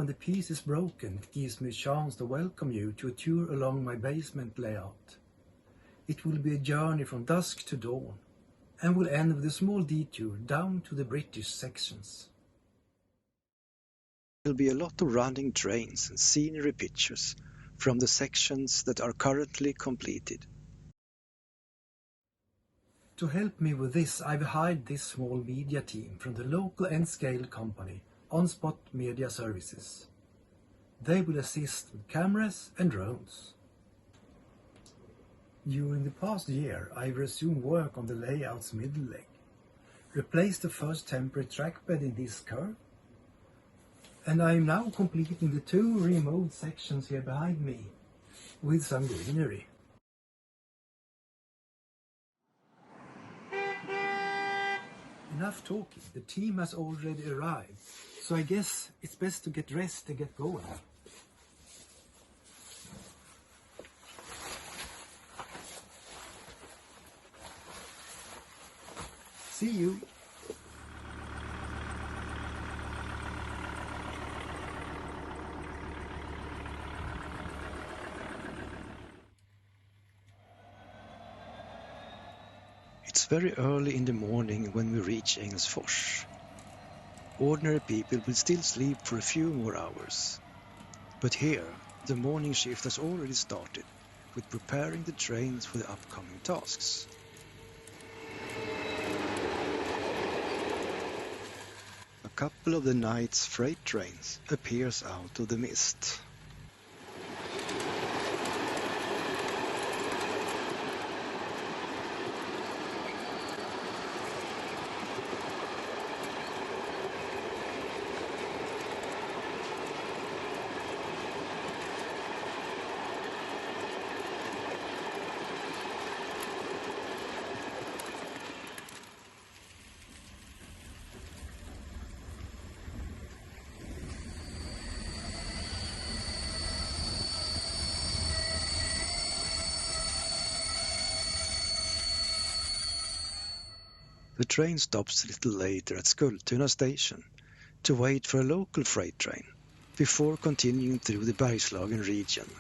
when the piece is broken, it gives me a chance to welcome you to a tour along my basement layout. It will be a journey from dusk to dawn, and will end with a small detour down to the British sections. There'll be a lot of running trains and scenery pictures from the sections that are currently completed. To help me with this, I've hired this small media team from the local N-scale company, On-Spot Media Services. They will assist with cameras and drones. During the past year, I've resumed work on the layout's middle leg, replaced the first temporary trackbed in this curve, and I am now completing the 2 removed sections here behind me with some greenery. Enough talking, the team has already arrived, so I guess it's best to get dressed and get going. See you. It's very early in the morning when we reach Engelsfors. Ordinary people will still sleep for a few more hours. But here, the morning shift has already started with preparing the trains for the upcoming tasks. A couple of the night's freight trains appears out of the mist. The train stops a little later at Skultuna station to wait for a local freight train before continuing through the Bergslagen region.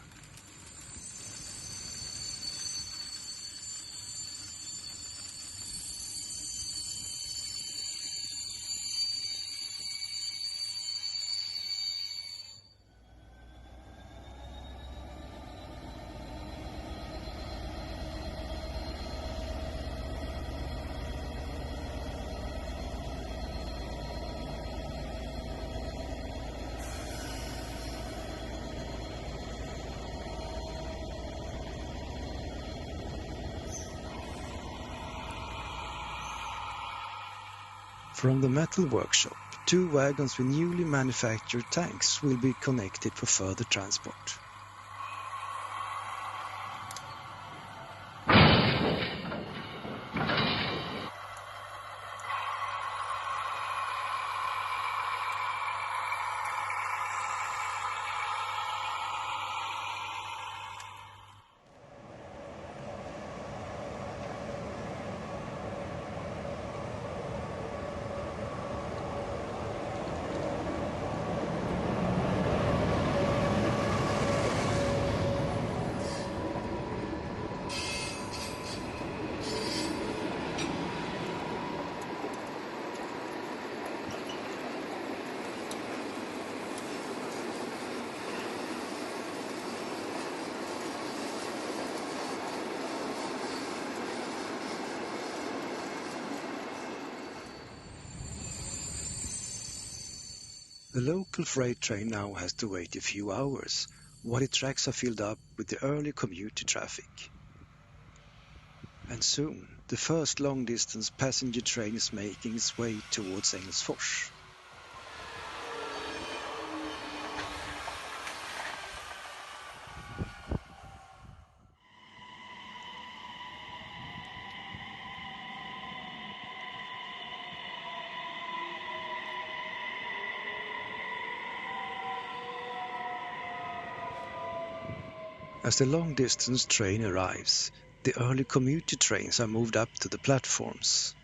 From the metal workshop, 2 wagons with newly manufactured tanks will be connected for further transport. The local freight train now has to wait a few hours while the tracks are filled up with the early commuter traffic. And soon, the first long-distance passenger train is making its way towards Engelsfors. As the long-distance train arrives, the early commuter trains are moved up to the platforms.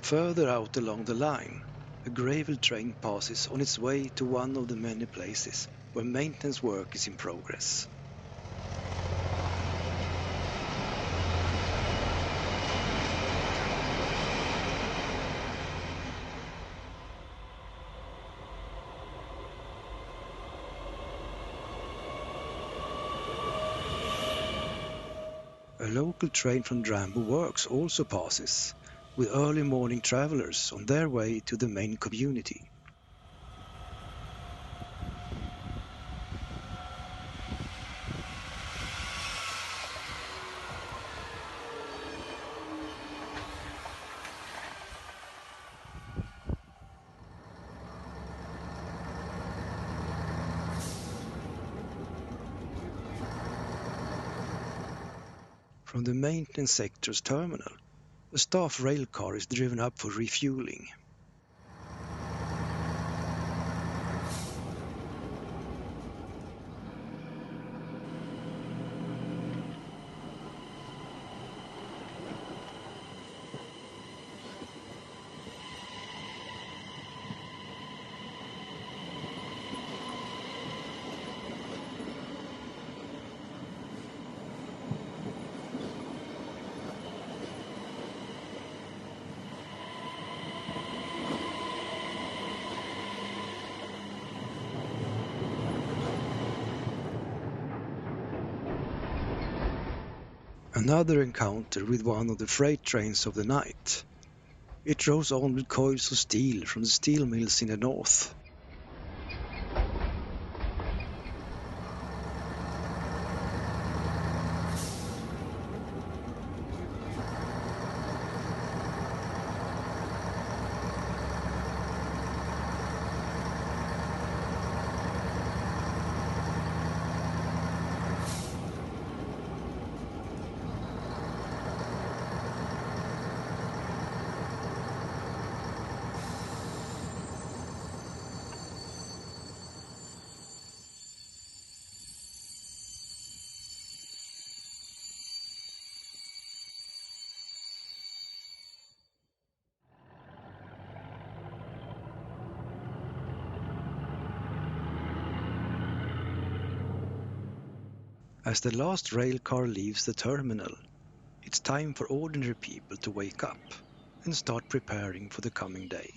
Further out along the line, a gravel train passes on its way to one of the many places where maintenance work is in progress. A local train from Drambo Works also passes, with early morning travellers on their way to the main community. From the maintenance sector's terminal, a staff rail car is driven up for refueling. Another encounter with one of the freight trains of the night. It rolls on with coils of steel from the steel mills in the north. As the last rail car leaves the terminal, it's time for ordinary people to wake up and start preparing for the coming day.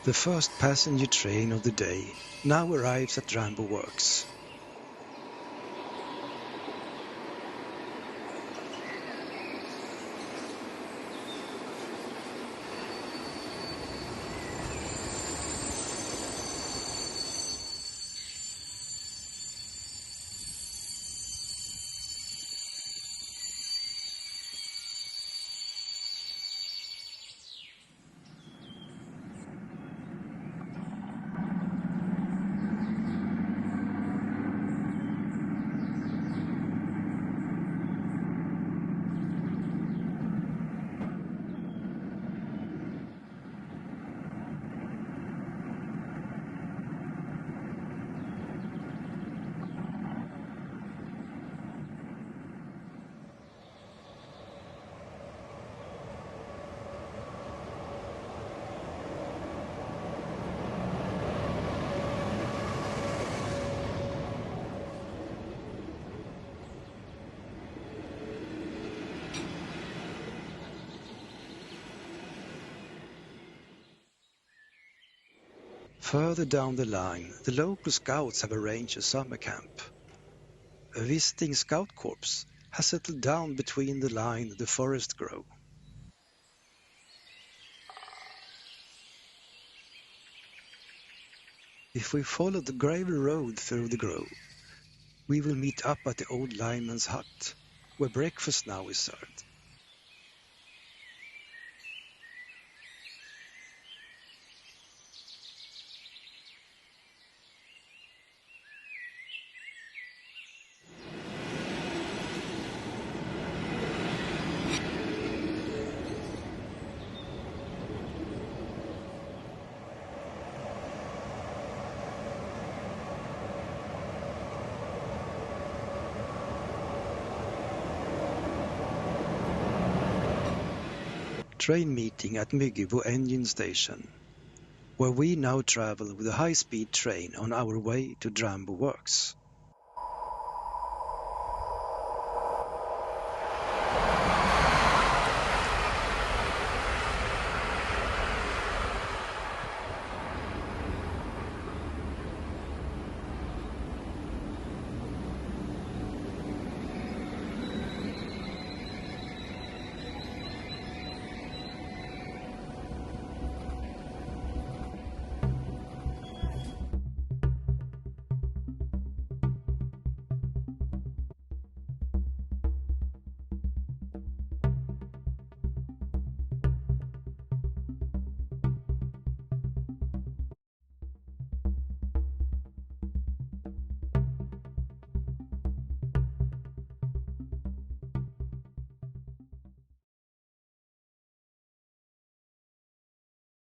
The first passenger train of the day now arrives at Drambo Works. Further down the line, the local scouts have arranged a summer camp. A visiting scout corps has settled down between the line and the forest grove. If we follow the gravel road through the grove, we will meet up at the old lineman's hut, where breakfast now is served. Train meeting at Myggebo engine station, where we now travel with a high-speed train on our way to Drambo Works.